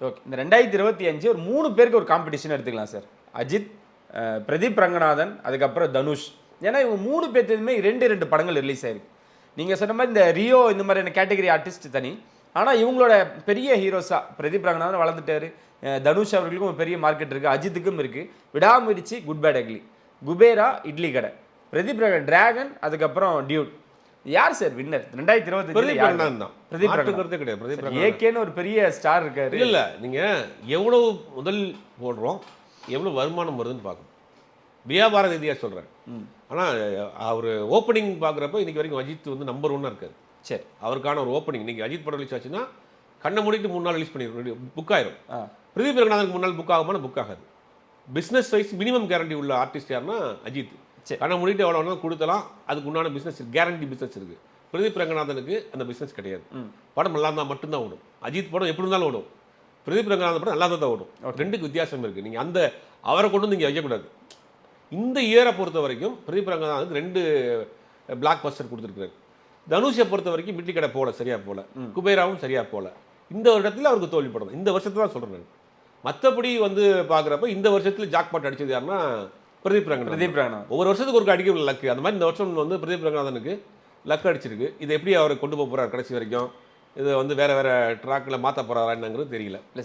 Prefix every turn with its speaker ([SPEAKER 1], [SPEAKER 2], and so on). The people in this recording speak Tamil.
[SPEAKER 1] ஓகே, இந்த 2025 ஒரு 3 பேருக்கு ஒரு காம்படிஷன் எடுத்துக்கலாம் சார். அஜித், பிரதீப் ரங்கநாதன், அதுக்கப்புறம் தனுஷ். ஏன்னா இவங்க 3 பேர்த்துமே 2 படங்கள் ரிலீஸ் ஆயிருக்கு. நீங்க சொன்ன மாதிரி இந்த ரியோ இந்த மாதிரியான கேட்டகரி ஆர்டிஸ்ட் தனி. ஆனா இவங்களோட பெரிய ஹீரோஸா பிரதீப் ரங்கநாதன் வளர்ந்துட்டாரு. தனுஷ் அவர்களுக்கும் ஒரு பெரிய மார்க்கெட் இருக்கு, அஜித்துக்கும் இருக்கு. Vidaamuyarchi, Good Bad Ugly, Kuberaa, Idli Kadai, Pradeep Dragon, அதுக்கப்புறம் டியூட். யார் சார் வின்னர் 2025?
[SPEAKER 2] பிரதீப் ரங்கநாதன் தான்.
[SPEAKER 1] பிரதீப்
[SPEAKER 2] மாற்றுக்கருத்தே கிடையாது. பிரதீப் ரங்கநாதன்
[SPEAKER 1] ஏகேன்னு ஒரு பெரிய ஸ்டார் இருக்காரு.
[SPEAKER 2] இல்ல நீங்க எவ்வளவு முதல் போடுறோம், எவ்வளவு வருமானம் வருதுன்னு பார்க்கணும். வியாபார ரீதியாக சொல்றேன். ஆனா அவர் ஓப்பனிங் பார்க்குறப்ப இன்னைக்கு வரைக்கும் அஜித் வந்து நம்பர் 1 இருக்காரு.
[SPEAKER 1] சரி,
[SPEAKER 2] அவருக்கான ஒரு ஓப்பனிங் இன்னைக்கு அஜித் படம் ரிலீஸ் ஆச்சுன்னா கண்ணை மூடிட்டு 3 நாள் ரிலீஸ் பண்ணி புக் ஆயிரும். பிரதீப் ரங்கநாதனுக்கு 3 நாள் புக் ஆகுமான புக் ஆகாது. பிஸ்னஸ் வைஸ் மினிமம் கேரண்டி உள்ள ஆர்டிஸ்ட் யாருன்னா அஜித். கண்ணை மூடிட்டு எவ்வளோ வேணாலும் கொடுத்தலாம், அதுக்கு உண்டான பிஸ்னஸ் கேரண்டி பிஸ்னஸ் இருக்கு. பிரதீப் ரங்கநாதனுக்கு அந்த பிஸ்னஸ் கிடையாது. படம் நல்லா இருந்தால் மட்டும்தான் ஓடும். அஜித் படம் எப்படி இருந்தாலும் ஓடும், பிரதீப் ரங்கநாதன் படம் நல்லா தான் ஓடும். ரெண்டுக்கு வித்தியாசம் இருக்கு. நீங்க அந்த அவரை கொண்டு வந்து இங்கே வைக்கக்கூடாது. இந்த இயரை பொறுத்த வரைக்கும் பிரதீப் ரங்கநாதனுக்கு 2 பிளாக் பஸ்டர் கொடுத்துருக்காரு. தனுஷை பொறுத்த வரைக்கும் மிட்லி கடை போல சரியா போல, குபேராவும் சரியா போல. இந்த வருடத்தில் அவருக்கு தோல்வி படம் இந்த வருஷத்துல தான் சொல்றேன். மற்றபடி வந்து பார்க்குறப்ப இந்த வருஷத்துல ஜாக்பாட் அடிச்சது யாருன்னா பிரதீப் ரங்கநாதன். ஒவ்வொரு வருஷத்துக்கு ஒரு அடிக்க லக்கு. அந்த மாதிரி இந்த வருஷம் வந்து பிரதீப் ரங்கநாதனுக்கு லக் அடிச்சிருக்கு. இதை எப்படி அவர் கொண்டு போக போறாரு கடைசி வரைக்கும், இதை வந்து வேற ட்ராக்ல மாற்ற போறாரா என்னங்கிறது தெரியல.